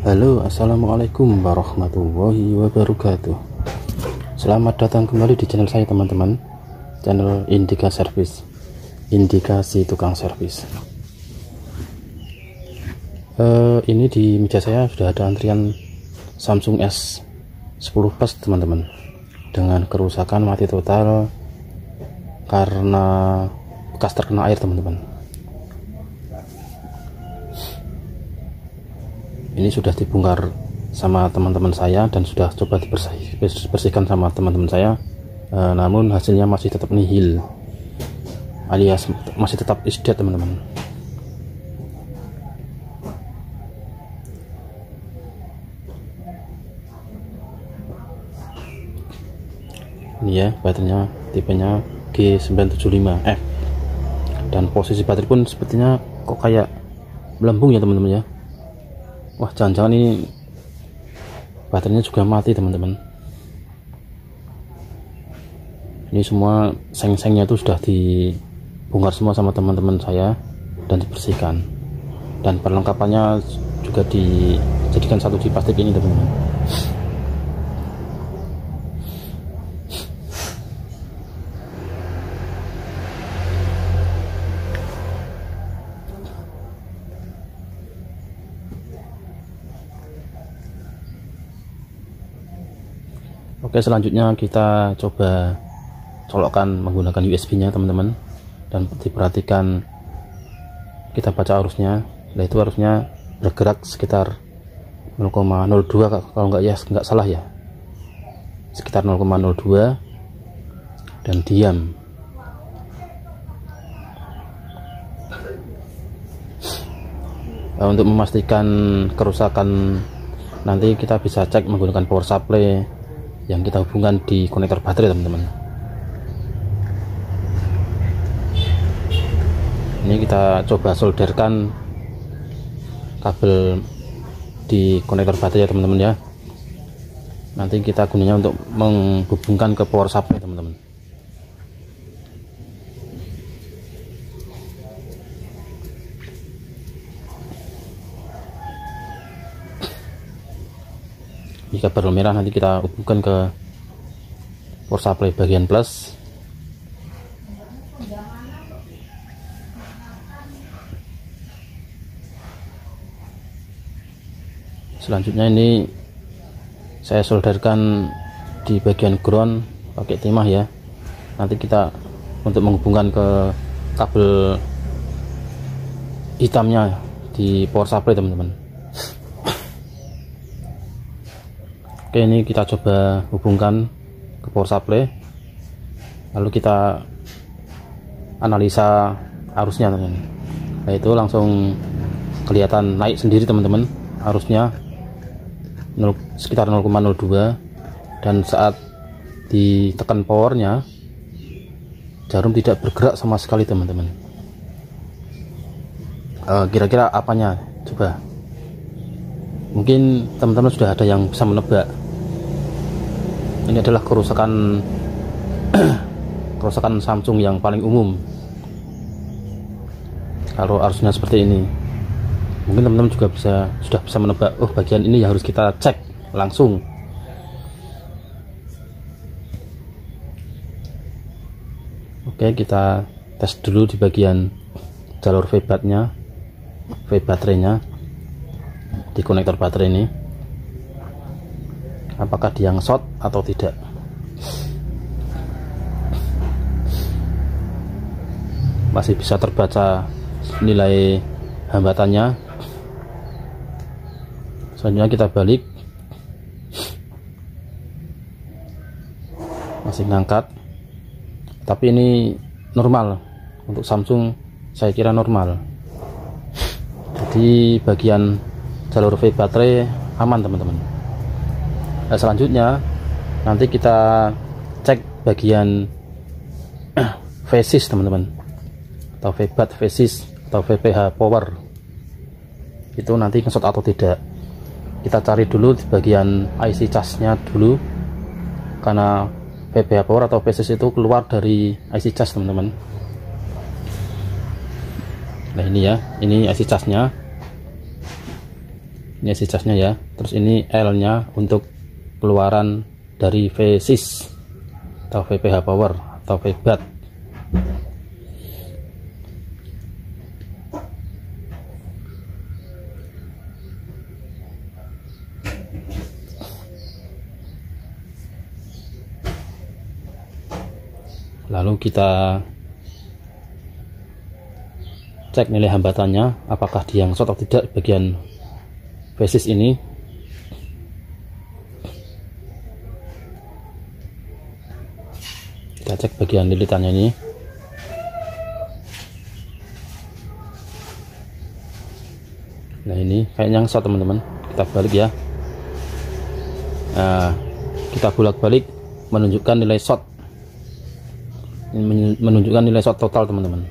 Halo, assalamualaikum warahmatullahi wabarakatuh. Selamat datang kembali di channel saya teman-teman, channel Indika Service, indikasi tukang servis. Ini di meja saya sudah ada antrian Samsung S10 Plus teman-teman, dengan kerusakan mati total karena bekas terkena air teman-teman. Ini sudah dibongkar sama teman-teman saya dan sudah coba dibersihkan sama teman-teman saya, namun hasilnya masih tetap nihil, alias masih tetap is dead teman-teman. Ini ya baterainya, tipenya G975F, dan posisi baterai pun sepertinya kok kayak melambung ya teman-teman ya. Wah, jangan-jangan ini baterainya juga mati teman-teman. Ini semua seng-sengnya itu sudah dibongkar semua sama teman-teman saya dan dibersihkan, dan perlengkapannya juga dijadikan satu di plastik ini teman-teman. Oke, selanjutnya kita coba colokkan menggunakan USB nya teman-teman, dan diperhatikan kita baca arusnya. Nah, itu arusnya bergerak sekitar 0,02 kalau nggak salah ya, sekitar 0,02 dan diam. Nah, untuk memastikan kerusakan nanti kita bisa cek menggunakan power supply yang kita hubungkan di konektor baterai teman-teman. Ini kita coba solderkan kabel di konektor baterai ya teman-teman ya. Nanti kita gunanya untuk menghubungkan ke power supply teman-teman. Jika kabel merah nanti kita hubungkan ke power supply bagian plus. Selanjutnya ini saya solderkan di bagian ground pakai timah ya. Nanti kita untuk menghubungkan ke kabel hitamnya di power supply teman-teman. Oke, ini kita coba hubungkan ke power supply, lalu kita analisa arusnya teman-teman. Nah, itu langsung kelihatan naik sendiri teman-teman arusnya sekitar 0,02, dan saat ditekan powernya jarum tidak bergerak sama sekali teman-teman. Kira-kira apanya? Coba, mungkin teman-teman sudah ada yang bisa menebak. Ini adalah kerusakan Samsung yang paling umum. Kalau arusnya seperti ini, mungkin teman-teman juga sudah bisa menebak, oh bagian ini yang harus kita cek langsung. Oke, kita tes dulu di bagian jalur V baterainya di konektor baterai ini, apakah dia nge-short atau tidak. Masih bisa terbaca nilai hambatannya. Selanjutnya kita balik, masih ngangkat, tapi ini normal untuk Samsung, saya kira normal. Jadi bagian jalur V baterai aman teman-teman. Nah, selanjutnya nanti kita cek bagian VSys teman-teman, atau VBAT VSys atau VPH power, itu nanti nge-short atau tidak. Kita cari dulu di bagian IC charge-nya dulu, karena VPH power atau VSys itu keluar dari IC charge teman-teman. Nah, ini ya, ini IC charge-nya. Ini IC charge-nya ya. Terus ini L-nya untuk keluaran dari V-sys atau VPH power atau VBAT. Lalu kita cek nilai hambatannya, apakah dia short atau tidak bagian V-sys ini. Kita cek bagian lilitannya ini. Nah, ini kayaknya short teman-teman. Kita balik ya. Nah, kita bolak-balik menunjukkan nilai short. Ini menunjukkan nilai short total teman-teman.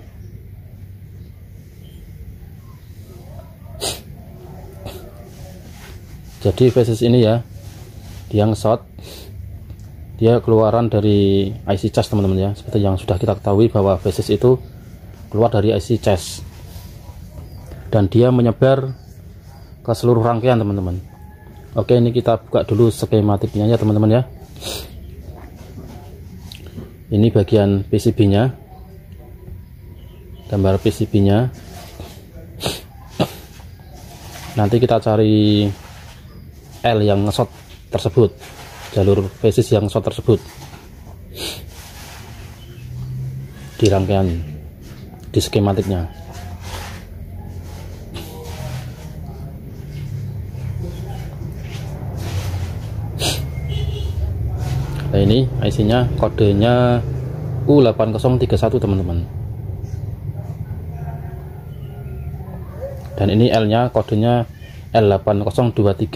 Jadi V-sys ini ya, dia short, dia keluaran dari IC charge teman-teman ya. Seperti yang sudah kita ketahui bahwa V-sys itu keluar dari IC charge dan dia menyebar ke seluruh rangkaian teman-teman. Oke, ini kita buka dulu skematiknya ya teman-teman ya. Ini bagian PCB-nya, gambar PCB-nya. Nanti kita cari L yang short tersebut, jalur V-sys yang short tersebut di rangkaian, di skematiknya. Nah, ini IC-nya, kodenya U8031 teman-teman. Dan ini L-nya, kodenya L8023,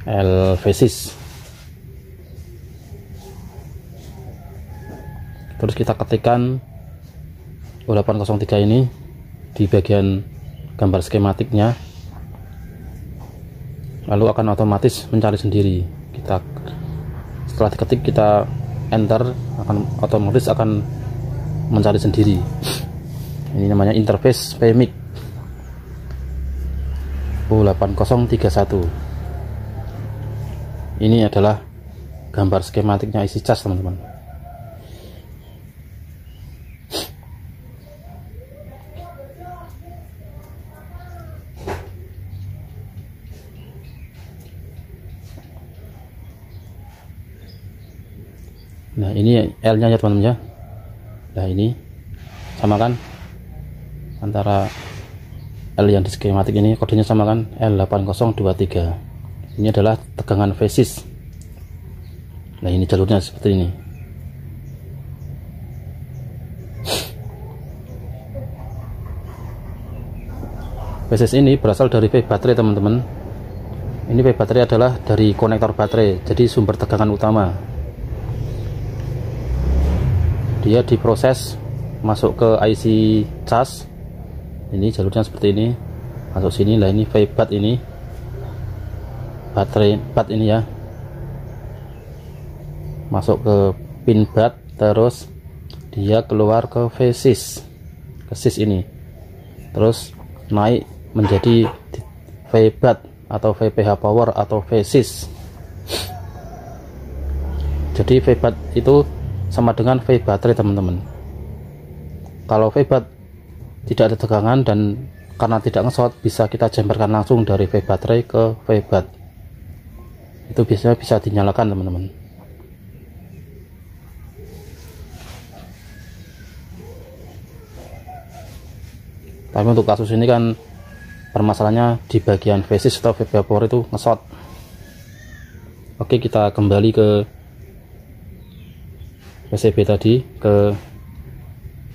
L V-sys. Terus kita ketikkan U803 ini di bagian gambar skematiknya, lalu akan otomatis mencari sendiri. Setelah diketik kita enter, akan otomatis akan mencari sendiri. Ini namanya interface PMIC U8031. Ini adalah gambar skematiknya IC charge teman-teman. Nah, ini L-nya ya teman-teman ya. Nah, ini sama kan antara L yang di skematik ini, kodenya sama kan, L8023. Ini adalah tegangan V-sys. Nah, ini jalurnya seperti ini. V-sys ini berasal dari V baterai teman-teman. Ini V baterai adalah dari konektor baterai, jadi sumber tegangan utama. Dia diproses masuk ke IC charge. Ini jalurnya seperti ini, masuk sini. Lah, ini VBAT, ini baterai BAT ini ya, masuk ke pin BAT, terus dia keluar ke V-sys, ke sys ini, terus naik menjadi VBAT atau VPH power atau V-sys. Jadi VBAT itu sama dengan V baterai teman-teman. Kalau VBAT tidak ada tegangan dan karena tidak nge-short, bisa kita jemperkan langsung dari V baterai ke VBAT. Itu biasanya bisa dinyalakan teman-teman. Tapi untuk kasus ini kan permasalahannya di bagian V-sys atau VPH power itu nge-short. Oke, kita kembali ke PCB tadi, ke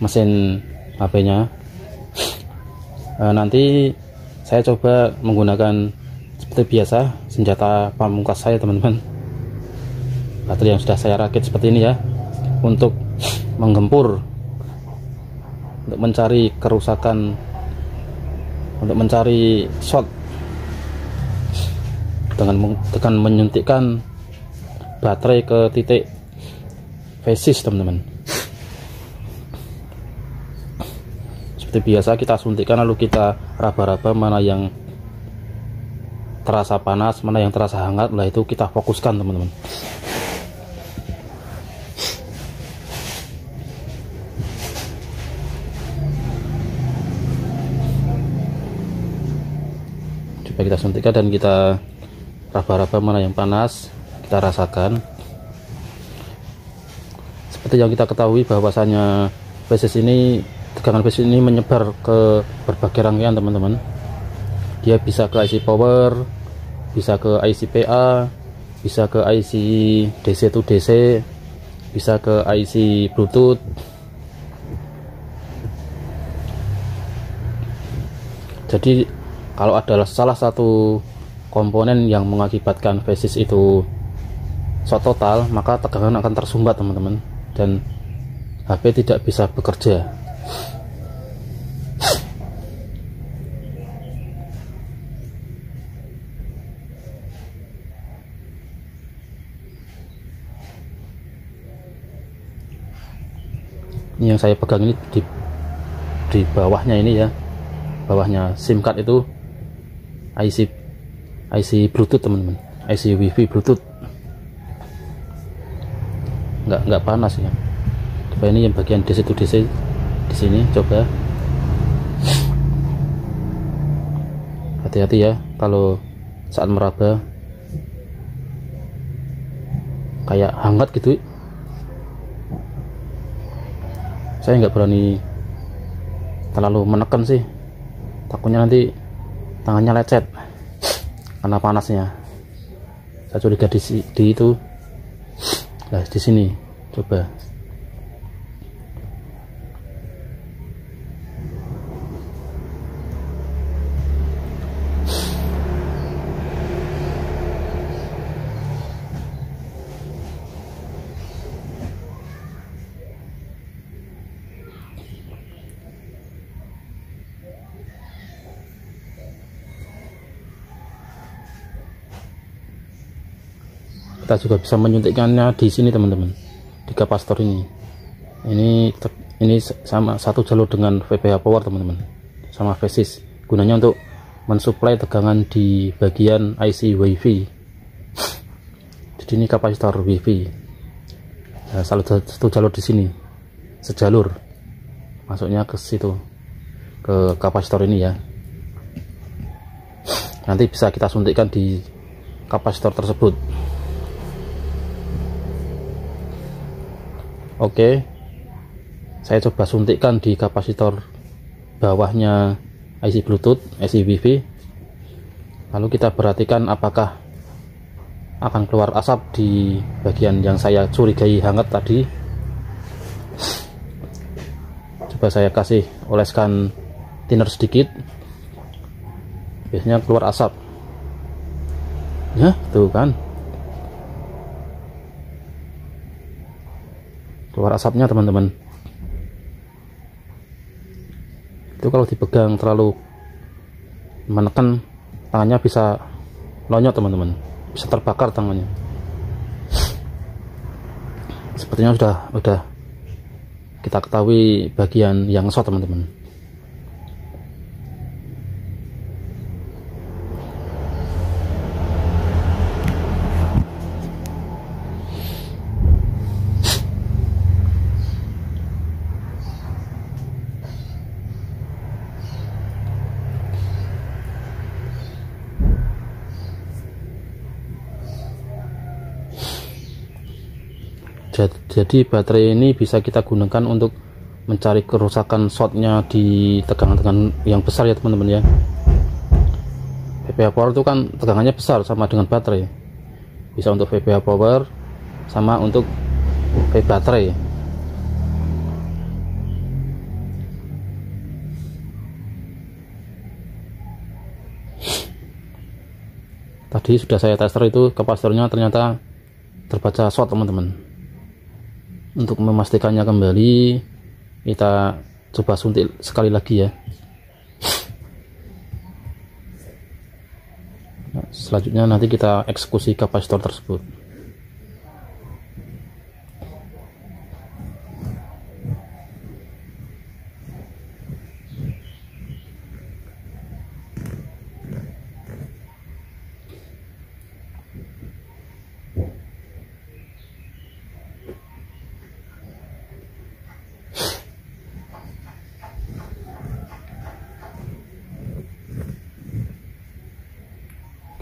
mesin HP-nya. Nanti saya coba menggunakan seperti biasa senjata pamungkas saya teman-teman, baterai yang sudah saya rakit seperti ini ya, untuk menggempur, untuk mencari kerusakan, untuk mencari short dengan menyuntikkan baterai ke titik V-sys teman-teman. Seperti Seperti biasa kita suntikkan lalu kita raba-raba mana yang terasa panas, mana yang terasa hangat. Lah itu kita fokuskan teman-teman. Coba kita suntikkan dan kita raba-raba mana yang panas, kita rasakan. Seperti yang kita ketahui bahwasanya tegangan VCC ini menyebar ke berbagai rangkaian teman-teman. Dia bisa ke IC power, bisa ke IC PA, bisa ke IC DC to DC, bisa ke IC Bluetooth. Jadi kalau adalah salah satu komponen yang mengakibatkan VCC itu short total, maka tegangan akan tersumbat teman-teman, dan HP tidak bisa bekerja. Ini yang saya pegang ini di bawahnya ini ya, bawahnya SIM card itu IC Bluetooth teman-teman, IC WiFi Bluetooth. Nggak panas ya. Coba ini yang bagian DC to DC di sini, coba hati-hati ya kalau saat meraba, kayak hangat gitu. Saya nggak berani terlalu menekan sih, takutnya nanti tangannya lecet karena panasnya. Saya curiga di itu. Nah di sini coba. Kita juga bisa menyuntikkannya di sini teman-teman, di kapasitor ini. Ini sama satu jalur dengan VPH power teman-teman, sama VCC. Gunanya untuk mensuplai tegangan di bagian IC WiFi. Jadi ini kapasitor WiFi. Nah, satu jalur di sini, sejalur masuknya ke situ, ke kapasitor ini ya. Nanti bisa kita suntikkan di kapasitor tersebut. Oke, saya coba suntikkan di kapasitor bawahnya IC Bluetooth, IC WiFi. Lalu kita perhatikan apakah akan keluar asap di bagian yang saya curigai hangat tadi. Coba saya kasih oleskan thinner sedikit, biasanya keluar asap ya, tuh kan keluar asapnya teman-teman. Itu kalau dipegang terlalu menekan, tangannya bisa lonyot teman-teman, bisa terbakar tangannya. Sepertinya sudah kita ketahui bagian yang short teman-teman. Jadi baterai ini bisa kita gunakan untuk mencari kerusakan shortnya di tegangan-tegangan yang besar ya teman-teman ya. VPH power itu kan tegangannya besar sama dengan baterai, bisa untuk VPH power sama untuk baterai. Tadi sudah saya tester, itu kapasitornya ternyata terbaca short teman-teman. Untuk memastikannya kembali, kita coba suntik sekali lagi ya. Nah, selanjutnya nanti kita eksekusi kapasitor tersebut.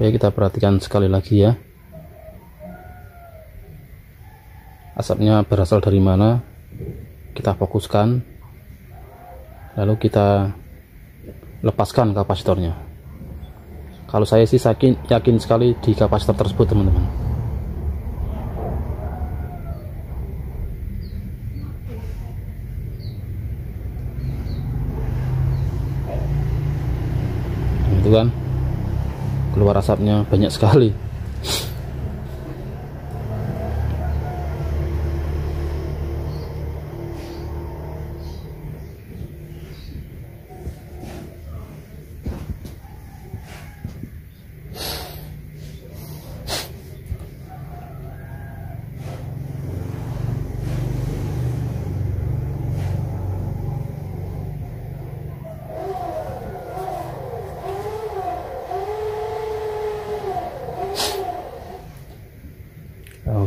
Oke, kita perhatikan sekali lagi ya, asapnya berasal dari mana. Kita fokuskan, lalu kita lepaskan kapasitornya. Kalau saya sih yakin sekali di kapasitor tersebut, teman-teman. Itu kan keluar asapnya banyak sekali.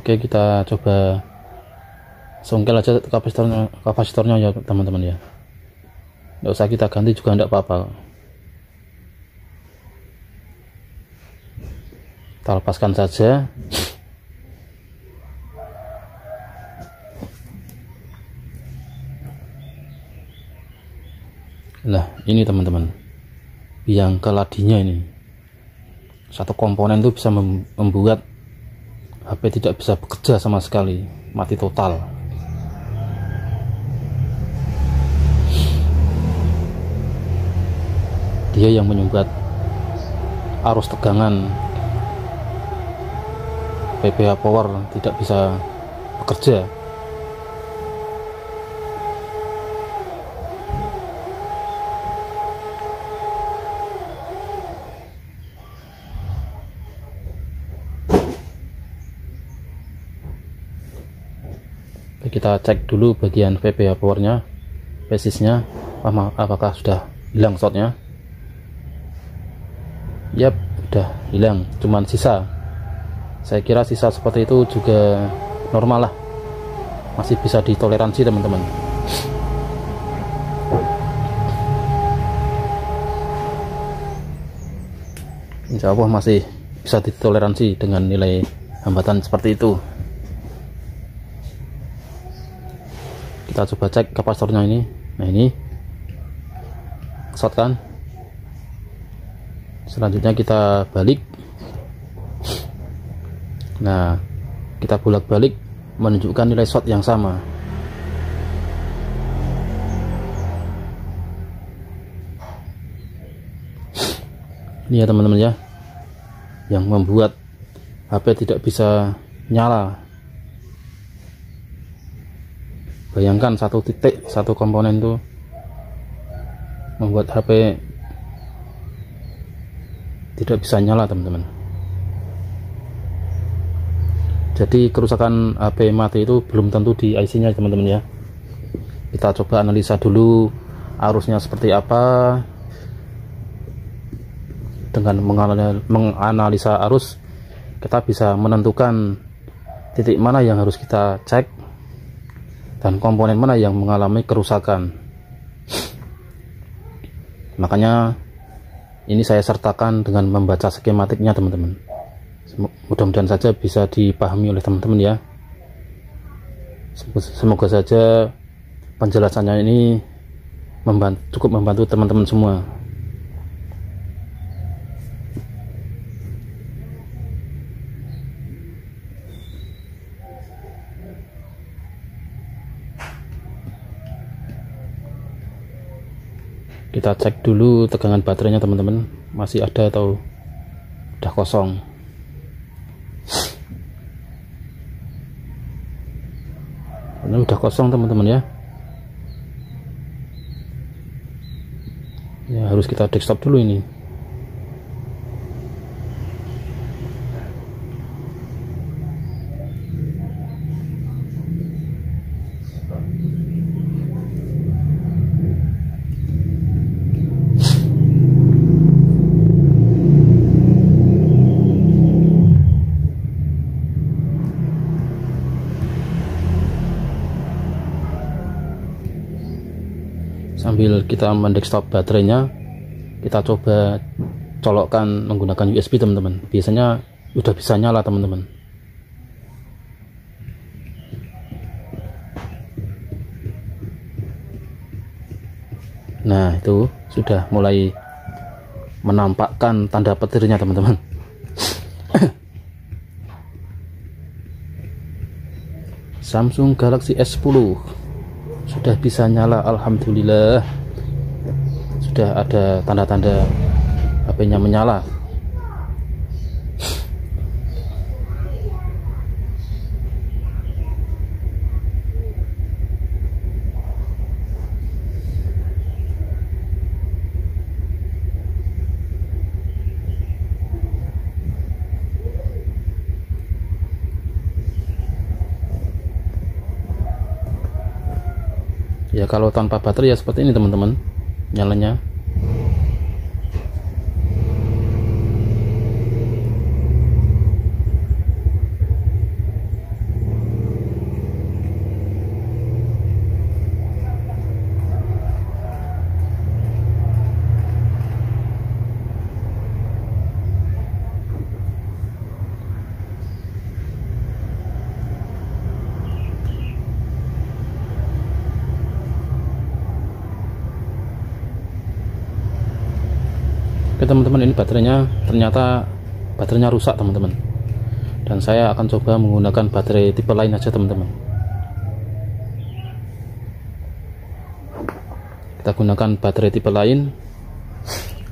Oke, kita coba songkel aja kapasitornya ya teman-teman ya. Nggak usah kita ganti juga enggak apa-apa. Kita lepaskan saja. Nah, ini teman-teman, yang keladinya ini, satu komponen itu bisa membuat HP tidak bisa bekerja sama sekali, mati total. Dia yang menyumbat arus tegangan PPH power tidak bisa bekerja. Kita cek dulu bagian VPH powernya, basisnya, apakah sudah hilang shortnya. Yap, udah hilang, cuman sisa. Saya kira sisa seperti itu juga normal lah, masih bisa ditoleransi teman-teman. Insya Allah masih bisa ditoleransi dengan nilai hambatan seperti itu. Kita coba cek kapasitornya ini. Nah, ini short kan. Selanjutnya kita balik. Nah, kita bolak-balik menunjukkan nilai short yang sama. Ini ya teman-teman ya, yang membuat HP tidak bisa nyala. Bayangkan satu titik, satu komponen itu membuat HP tidak bisa nyala teman-teman. Jadi kerusakan HP mati itu belum tentu di IC nya teman-teman ya. Kita coba analisa dulu arusnya seperti apa. Dengan menganalisa arus, kita bisa menentukan titik mana yang harus kita cek dan komponen mana yang mengalami kerusakan. Makanya ini saya sertakan dengan membaca skematiknya teman-teman. Mudah-mudahan saja bisa dipahami oleh teman-teman ya. Semoga saja penjelasannya ini cukup membantu teman-teman semua. Kita cek dulu tegangan baterainya teman-teman, masih ada atau udah kosong. Ini udah kosong teman-teman ya. Ya harus kita desktop dulu ini. Sambil kita mendesktop baterainya, kita coba colokkan menggunakan USB teman-teman, biasanya udah bisa nyala teman-teman. Nah, itu sudah mulai menampakkan tanda petirnya teman-teman. Samsung Galaxy S10 sudah bisa nyala, alhamdulillah. Sudah ada tanda-tanda HP-nya menyala. Ya, kalau tanpa baterai ya seperti ini teman-teman nyalanya. Oke teman-teman, ini baterainya rusak teman-teman, dan saya akan coba menggunakan baterai tipe lain aja teman-teman. Kita gunakan baterai tipe lain,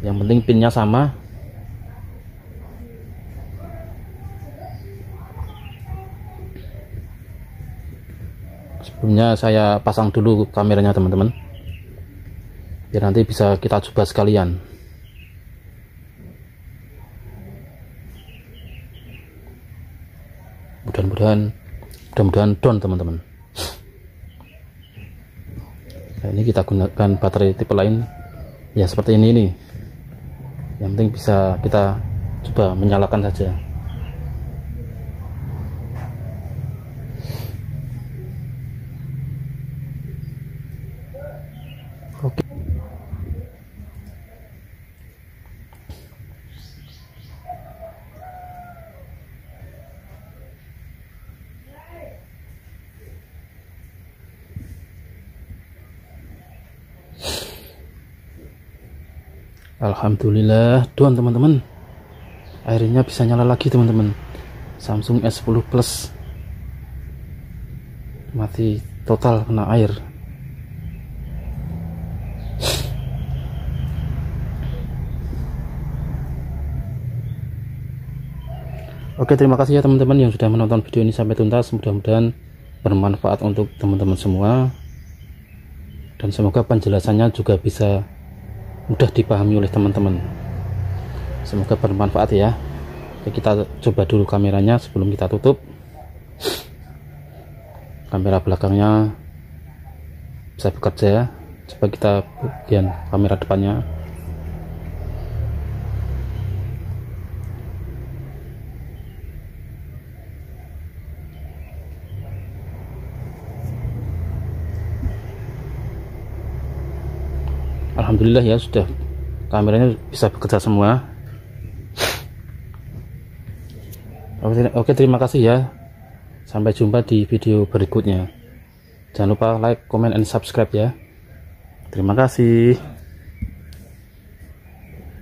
yang penting pinnya sama. Sebelumnya saya pasang dulu kameranya teman-teman, biar nanti bisa kita coba sekalian. Mudah-mudahan down teman-teman. Nah, ini kita gunakan baterai tipe lain ya, seperti ini nih. Yang penting bisa kita coba menyalakan saja. Oke. Alhamdulillah down teman-teman, akhirnya bisa nyala lagi teman-teman. Samsung S10 Plus mati total kena air. Oke, terima kasih ya teman-teman yang sudah menonton video ini sampai tuntas. Mudah-mudahan bermanfaat untuk teman-teman semua, dan semoga penjelasannya juga bisa mudah dipahami oleh teman-teman. Semoga bermanfaat ya. Oke, kita coba dulu kameranya sebelum kita tutup. Kamera belakangnya bisa bekerja. Coba kita bagian kamera depannya. Alhamdulillah ya, sudah kameranya bisa bekerja semua. Oke, terima kasih ya. Sampai jumpa di video berikutnya. Jangan lupa like, comment, and subscribe ya. Terima kasih.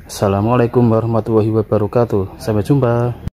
Assalamualaikum warahmatullahi wabarakatuh. Sampai jumpa.